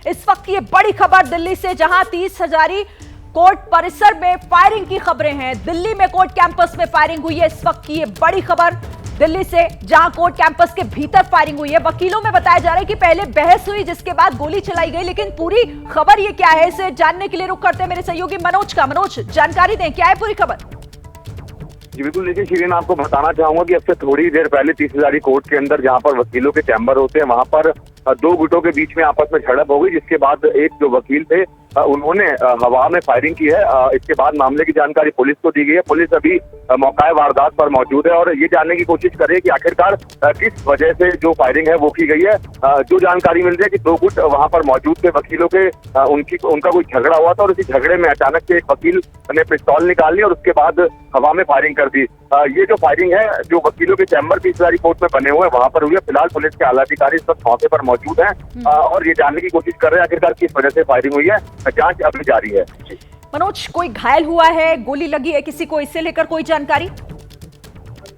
इस वक्त ये बड़ी खबर दिल्ली से, जहां 30 हजारी कोर्ट परिसर में फायरिंग की खबरें हैं। दिल्ली में कोर्ट कैंपस में फायरिंग हुई है। इस वक्त की ये बड़ी खबर दिल्ली से, जहां कोर्ट कैंपस के भीतर फायरिंग हुई है। वकीलों में बताया जा रहा है कि पहले बहस हुई, जिसके बाद गोली चलाई गई, लेकिन पूरी खबर ये क्या है, इसे जानने के लिए रुख करते हैं मेरे सहयोगी मनोज का। मनोज, जानकारी दें, क्या है पूरी खबर? जी बिल्कुल, देखिए शिरीन, आपको बताना चाहूंगा कि अब से थोड़ी देर पहले 30 हजारी कोर्ट के अंदर, जहां पर वकीलों के चैम्बर होते हैं, वहां पर दो गुटों के बीच में आपस में झड़प हो गई, जिसके बाद एक जो वकील थे उन्होंने हवा में फायरिंग की है। इसके बाद मामले की जानकारी पुलिस को दी गई है। पुलिस अभी मौका वारदात पर मौजूद है और ये जानने की कोशिश कर रही है कि आखिरकार किस वजह से जो फायरिंग है वो की गई है। जो जानकारी मिल रही है कि दो गुट वहां पर मौजूद थे वकीलों के, उनका कोई झगड़ा हुआ था और इसी झगड़े में अचानक से एक वकील ने पिस्तौल निकाल ली और उसके बाद हवा में फायरिंग कर दी। ये जो फायरिंग है जो वकीलों के चैम्बर 30 हजारी कोर्ट में बने हुए हैं वहां पर हुई है। फिलहाल पुलिस के आला अधिकारी इस वक्त मौके पर मौजूद हैं और ये जानने की कोशिश कर रहे हैं आखिरकार किस वजह से फायरिंग हुई है। जांच अभी जारी है। मनोज, कोई घायल हुआ है, गोली लगी है किसी को, इससे लेकर कोई जानकारी?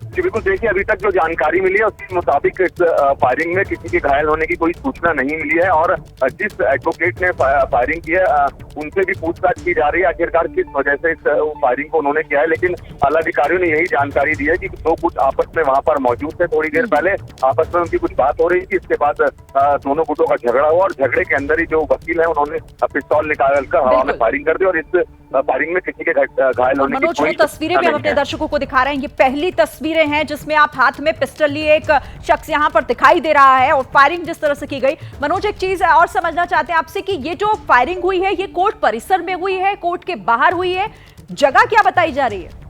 जी बिल्कुल, देखिए अभी तक जो जानकारी मिली है उसके मुताबिक इस फायरिंग में किसी के घायल होने की कोई सूचना नहीं मिली है और जिस एडवोकेट ने फायरिंग की है उनसे भी पूछताछ की जा रही है आखिरकार किस वजह से इस फायरिंग को उन्होंने किया है। लेकिन आला अधिकारियों ने यही जानकारी दी है कि दो गुट आपस में वहां पर मौजूद थे। थोड़ी देर पहले आपस में उनकी कुछ बात हो रही थी, इसके बाद दोनों गुटों का झगड़ा हुआ और झगड़े के अंदर ही जो वकील है उन्होंने पिस्तौल निकालकर हवा में फायरिंग कर दी और इस फायरिंग में किसी के घायल होने की कोई तस्वीरें भी हम अपने दर्शकों को दिखा रहे हैं। ये पहली तस्वीरें हैं जिसमें आप हाथ में पिस्टल लिए एक शख्स यहां पर दिखाई दे रहा है और फायरिंग जिस तरह से की गई। मनोज, एक चीज और समझना चाहते हैं आपसे कि ये जो फायरिंग हुई है ये कोर्ट परिसर में हुई है, कोर्ट के बाहर हुई है, जगह क्या बताई जा रही है?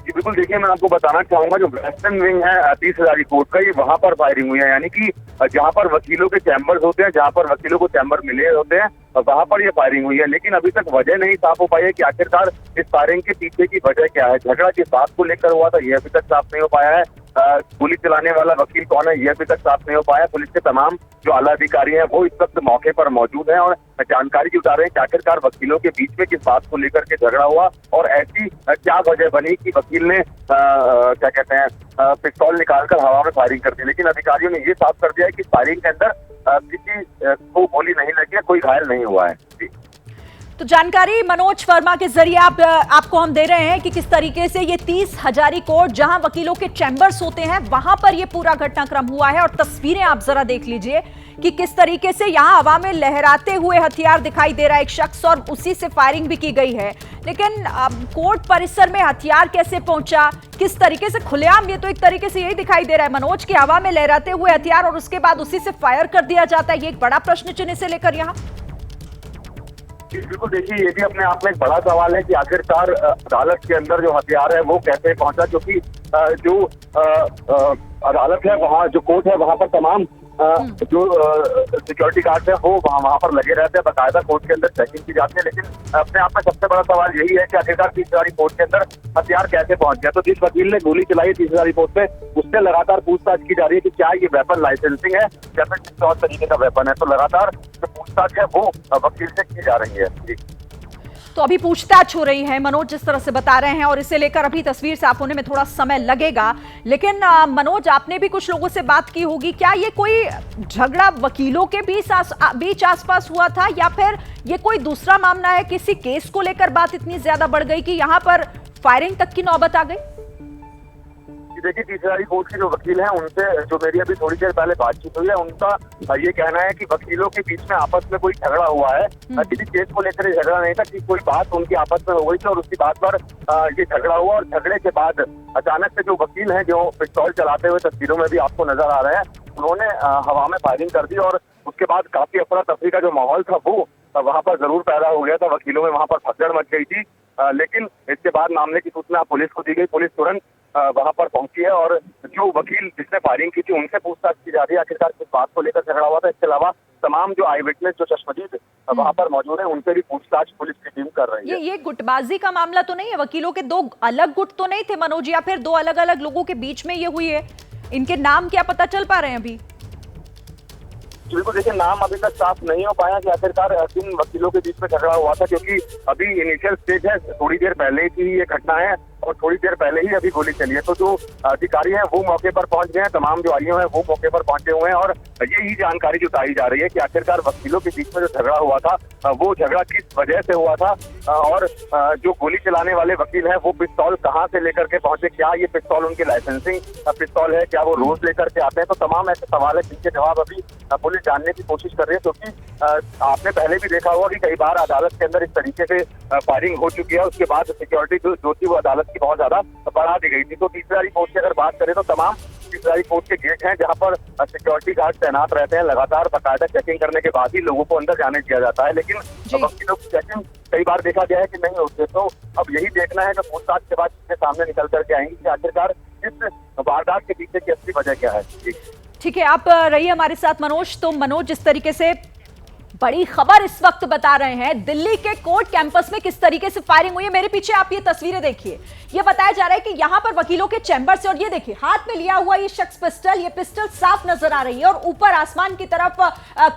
बिल्कुल, देखिए मैं आपको बताना चाहूंगा जो वेस्टर्न विंग है 30 हजारी कोर्ट का, ये वहां पर फायरिंग हुई है। यानी कि जहां पर वकीलों के चैम्बर्स होते हैं, जहां पर वकीलों को चैम्बर मिले होते हैं, वहां पर ये फायरिंग हुई है। लेकिन अभी तक वजह नहीं साफ हो पाई है कि आखिरकार इस फायरिंग के पीछे की वजह क्या है। झगड़ा किस बात को लेकर हुआ था ये अभी तक साफ नहीं हो पाया है। गोली चलाने वाला वकील कौन है ये अभी तक साफ नहीं हो पाया। पुलिस के तमाम जो आला अधिकारी हैं वो इस वक्त मौके पर मौजूद हैं और जानकारी जुटा रहे हैं कि आखिरकार वकीलों के बीच में किस बात को लेकर के झगड़ा हुआ और ऐसी क्या वजह बनी कि वकील ने क्या कहते हैं पिस्तौल निकालकर हवा में फायरिंग कर दी। लेकिन अधिकारियों ने ये साफ कर दिया है कि फायरिंग के अंदर किसी को गोली नहीं लगी है, कोई घायल नहीं हुआ है। जी, तो जानकारी मनोज वर्मा के जरिए आपको हम दे रहे हैं कि किस तरीके से ये 30 हजारी कोर्ट, जहां वकीलों के चैम्बर्स होते हैं, वहां पर ये पूरा घटनाक्रम हुआ है। और तस्वीरें आप जरा देख लीजिए कि किस तरीके से यहां हवा में लहराते हुए हथियार दिखाई दे रहा है एक शख्स और उसी से फायरिंग भी की गई है। लेकिन कोर्ट परिसर में हथियार कैसे पहुंचा, किस तरीके से खुलेआम, ये तो एक तरीके से यही दिखाई दे रहा है मनोज की हवा में लहराते हुए हथियार और उसके बाद उसी से फायर कर दिया जाता है। ये एक बड़ा प्रश्न चिन्ह से लेकर यहाँ। बिल्कुल, देखिए ये भी अपने आप में एक बड़ा सवाल है कि आखिरकार अदालत के अंदर जो हथियार है वो कैसे पहुंचा, क्योंकि जो अदालत है वहाँ, जो कोर्ट है वहाँ पर तमाम जो सिक्योरिटी गार्ड है वो वहाँ पर लगे रहते हैं, बाकायदा कोर्ट के अंदर चेकिंग की जाती है। लेकिन अपने आप में सबसे बड़ा सवाल यही है कि आखिरकार 30 हजारी कोर्ट के अंदर हथियार कैसे पहुंच गया। तो जिस वकील ने गोली चलाई है 30 हजारी कोर्ट में, उससे लगातार पूछताछ की जा रही है कि क्या ये वेपन लाइसेंसिंग है या फिर किसी और तरीके का वेपन है। तो लगातार जो पूछताछ है वो वकील से की जा रही है। जी, तो अभी पूछताछ हो रही है मनोज, जिस तरह से बता रहे हैं, और इसे लेकर अभी तस्वीर साफ होने में थोड़ा समय लगेगा। लेकिन मनोज, आपने भी कुछ लोगों से बात की होगी, क्या ये कोई झगड़ा वकीलों के बीच आसपास हुआ था या फिर ये कोई दूसरा मामला है? किसी केस को लेकर बात इतनी ज्यादा बढ़ गई कि यहाँ पर फायरिंग तक की नौबत आ गई? देखिए 30 हजारी कोर्ट के जो वकील हैं उनसे जो मेरी अभी थोड़ी देर पहले बातचीत हुई है, उनका ये कहना है कि वकीलों के बीच में आपस में कोई झगड़ा हुआ है। किसी केस को लेकर झगड़ा नहीं था कि कोई बात उनकी आपस में हो गई थी और उसकी बात पर ये झगड़ा हुआ और झगड़े के बाद अचानक से जो वकील हैं जो पिस्तौल चलाते हुए तस्वीरों में भी आपको नजर आ रहे हैं, उन्होंने हवा में फायरिंग कर दी और उसके बाद काफी अफरा तफरी का जो माहौल था वो वहाँ पर जरूर पैदा हो गया था। वकीलों में वहाँ पर भगदड़ मच गई थी। लेकिन इसके बाद मामले की सूचना पुलिस को दी गई। पुलिस तुरंत वहां पर पहुंची है और जो वकील जिसने फायरिंग की थी उनसे पूछताछ की जा रही है आखिरकार किस बात को लेकर झगड़ा हुआ था। इसके अलावा तमाम जो आई विटनेस जो चश्मदीद वहां पर मौजूद है उनसे भी पूछताछ पुलिस की टीम कर रही है। ये गुटबाजी का मामला तो नहीं है? वकीलों के दो अलग गुट तो नहीं थे मनोज, या फिर दो अलग अलग लोगों के बीच में ये हुई है? इनके नाम क्या पता चल पा रहे हैं अभी? बिल्कुल, देखिए नाम अभी तक साफ नहीं हो पाया कि आखिरकार किन वकीलों के बीच में झगड़ा हुआ था, क्योंकि अभी इनिशियल स्टेज है। थोड़ी देर पहले की ये घटना है और थोड़ी देर पहले ही अभी गोली चली है। तो जो अधिकारी हैं वो मौके पर पहुंच गए हैं, तमाम जो आईओ हैं वो मौके पर पहुंचे हुए हैं और यही जानकारी जुटाई जा रही है कि आखिरकार वकीलों के बीच में जो झगड़ा हुआ था वो झगड़ा किस वजह से हुआ था और जो गोली चलाने वाले वकील हैं वो पिस्तौल कहां से लेकर के पहुंचे, क्या ये पिस्तौल उनकी लाइसेंसिंग पिस्तौल है, क्या वो रोज लेकर के आते हैं। तो तमाम ऐसे सवाल है जिनके जवाब अभी पुलिस जानने की कोशिश कर रही है, क्योंकि आपने पहले भी देखा होगा कि कई बार अदालत के अंदर इस तरीके से फायरिंग हो चुकी है, उसके बाद सिक्योरिटी जो थी वो अदालत की बहुत ज्यादा बढ़ा दी गई थी। तो तीसरी कोर्ट की अगर बात करें तो तमाम तीसरी कोर्ट के गेट हैं जहां पर सिक्योरिटी गार्ड तैनात रहते हैं, लगातार बाकायदा चेकिंग करने के बाद ही लोगों को अंदर जाने दिया जाता है। लेकिन वकीलों की चेकिंग कई बार देखा गया है कि नहीं होते। तो अब यही देखना है कि पूछताछ के बाद इसके सामने निकल करके आएंगे कि आखिरकार इस वारदात के पीछे की असली वजह क्या है। ठीक है, आप रहिए हमारे साथ मनोज। तो मनोज, जिस तरीके से बड़ी खबर इस वक्त बता रहे हैं, दिल्ली के कोर्ट कैंपस में किस तरीके से फायरिंग हुई है, मेरे पीछे आप ये तस्वीरें देखिए। ये बताया जा रहा है कि यहां पर वकीलों के चैम्बर से, और ये देखिए हाथ में लिया हुआ ये शख्स पिस्टल, ये पिस्टल साफ नजर आ रही है और ऊपर आसमान की तरफ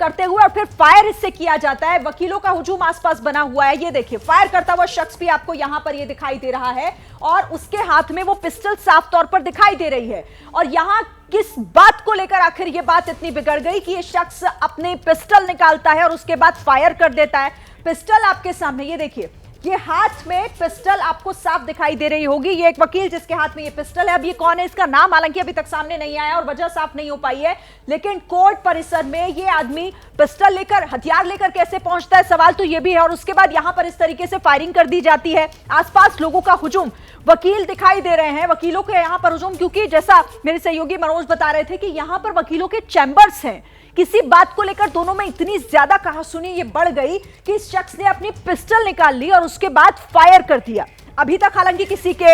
करते हुए और फिर फायर इससे किया जाता है। वकीलों का हुजूम आसपास बना हुआ है। ये देखिए फायर करता हुआ शख्स भी आपको यहां पर ये दिखाई दे रहा है और उसके हाथ में वो पिस्टल साफ तौर पर दिखाई दे रही है। और यहां किस बात को लेकर आखिर ये बात इतनी बिगड़ गई कि ये शख्स अपने पिस्टल निकालता है और उसके बाद फायर कर देता है। पिस्टल आपके सामने, ये देखिए, ये हाथ में पिस्टल आपको साफ दिखाई दे रही होगी। ये एक वकील जिसके हाथ में ये पिस्टल है, अब ये कौन है इसका नाम हालांकि अभी तक सामने नहीं आया और वजह साफ नहीं हो पाई है, लेकिन कोर्ट परिसर में ये आदमी पिस्टल लेकर, हथियार लेकर कैसे पहुंचता है, सवाल तो ये भी है। और उसके बाद यहां पर इस तरीके से फायरिंग कर दी जाती है, आसपास लोगों का हुजूम, वकील दिखाई दे रहे हैं, वकीलों के यहां पर हुजूम, क्योंकि जैसा मेरे सहयोगी मनोज बता रहे थे कि यहां पर वकीलों के चैंबर्स हैं। किसी बात को लेकर दोनों में इतनी ज्यादा कहासुनी ये बढ़ गई कि इस शख्स ने अपनी पिस्टल निकाल ली और उसके बाद फायर कर दिया। अभी तक हालांकि किसी के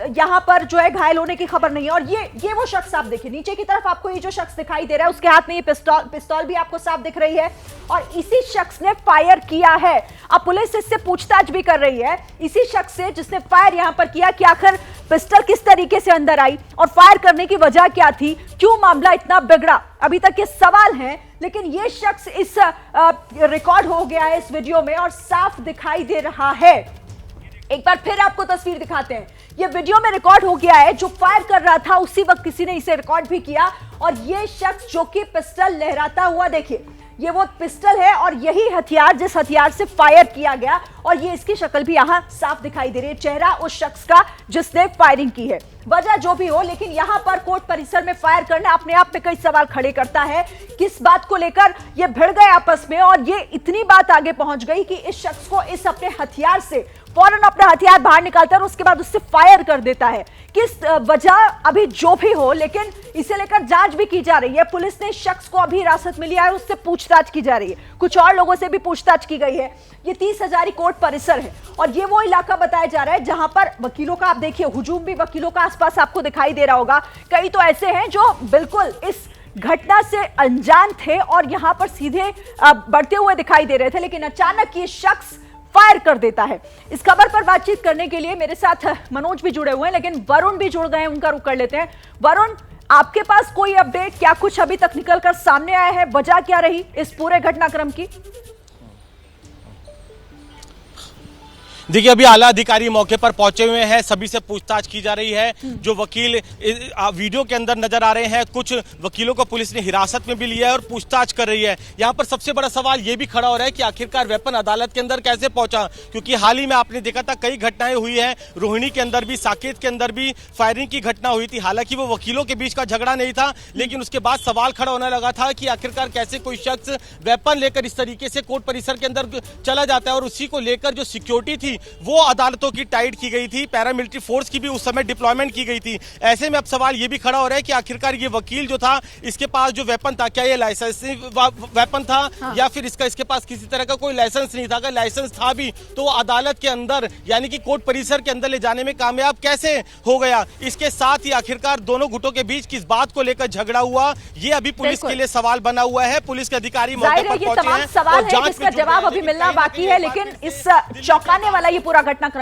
यहां पर जो है घायल होने की खबर नहीं है। और ये वो शख्स आप देखिए, नीचे की तरफ आपको ये जो शख्स दिखाई दे रहा है उसके हाथ में ये पिस्तौल भी आपको साफ दिख रही है और इसी शख्स ने फायर किया है। अब पुलिस इससे पूछताछ भी कर रही है इसी शख्स से जिसने फायर यहां पर किया कि आखिर पिस्टल किस तरीके से अंदर आई और फायर करने की वजह क्या थी, क्यों मामला इतना बिगड़ा, अभी तक ये सवाल हैं। लेकिन ये शख्स इस रिकॉर्ड हो गया है इस वीडियो में और साफ दिखाई दे रहा है। एक बार फिर आपको तस्वीर दिखाते हैं, ये वीडियो में रिकॉर्ड हो गया है, जो फायर कर रहा था उसी वक्त किसी ने इसे रिकॉर्ड भी किया और ये शख्स जो कि पिस्टल लहराता हुआ, देखिए ये वो पिस्टल है और यही हथियार जिस हथियार से फायर किया गया और ये इसकी शक्ल भी यहां साफ दिखाई दे रही है, चेहरा उस शख्स का जिसने फायरिंग की है। वजह जो भी हो, लेकिन यहां पर कोर्ट परिसर में फायर करना अपने आप में कई सवाल खड़े करता है। किस बात को लेकर ये भिड़ गए आपस में और ये इतनी बात आगे पहुंच गई कि इस शख्स को इस अपने हथियार से फौरन अपना हथियार बाहर निकालता है और उसके बाद उससे फायर कर देता है। किस वजह अभी जो भी हो, लेकिन इसे लेकर जांच भी की जा रही है। पुलिस ने इस शख्स को अभी हिरासत में लिया है, उससे पूछताछ की जा रही है, कुछ और लोगों से भी पूछताछ की गई है। ये 30 हजारी कोर्ट परिसर है और ये वो इलाका बताया जा रहा है जहां पर वकीलों का, आप देखिए हुजूम भी वकीलों का आसपास आपको दिखाई दे रहा होगा। कई तो ऐसे हैं जो बिल्कुल इस घटना से अनजान थे और यहां पर सीधे बढ़ते हुए दिखाई दे रहे थे, लेकिन अचानक ये शख्स फायर कर देता है। इस खबर पर बातचीत करने के लिए मेरे साथ मनोज भी जुड़े हुए हैं, लेकिन वरुण भी जुड़ गए हैं, उनका रुख कर लेते हैं। वरुण, आपके पास कोई अपडेट, क्या कुछ अभी तक निकलकर सामने आया है, वजह क्या रही इस पूरे घटनाक्रम की? देखिए अभी आला अधिकारी मौके पर पहुंचे हुए हैं, सभी से पूछताछ की जा रही है। जो वकील वीडियो के अंदर नजर आ रहे हैं, कुछ वकीलों को पुलिस ने हिरासत में भी लिया है और पूछताछ कर रही है। यहां पर सबसे बड़ा सवाल यह भी खड़ा हो रहा है कि आखिरकार वेपन अदालत के अंदर कैसे पहुंचा, क्योंकि हाल ही में आपने देखा था कई घटनाएं हुई है, रोहिणी के अंदर भी, साकेत के अंदर भी फायरिंग की घटना हुई थी। हालांकि वो वकीलों के बीच का झगड़ा नहीं था, लेकिन उसके बाद सवाल खड़ा होने लगा था कि आखिरकार कैसे कोई शख्स वेपन लेकर इस तरीके से कोर्ट परिसर के अंदर चला जाता है। और उसी को लेकर जो सिक्योरिटी थी वो अदालतों की टाइट की गई थी, पैरामिलिट्री फोर्स की भी उस समय डिप्लॉयमेंट की गई थी। ऐसे में अब सवाल ये भी खड़ा हो रहा है कि आखिरकार ये वकील जो था, इसके पास जो वेपन था, क्या ये लाइसेंस वेपन था या फिर इसके पास किसी तरह का कोई लाइसेंस नहीं था? अगर लाइसेंस था भी तो अदालत के अंदर यानी कि कोर्ट परिसर के अंदर ले जाने में कामयाब कैसे हो गया? इसके साथ ही आखिरकार दोनों गुटों के बीच किस बात को लेकर झगड़ा हुआ, ये अभी पुलिस के लिए सवाल बना हुआ है। पुलिस के अधिकारी मौके पर पहुंचे हैं और जांच का जवाब अभी मिलना बाकी है, लेकिन इस चौंकाने वाला ये पूरा घटनाक्रम है।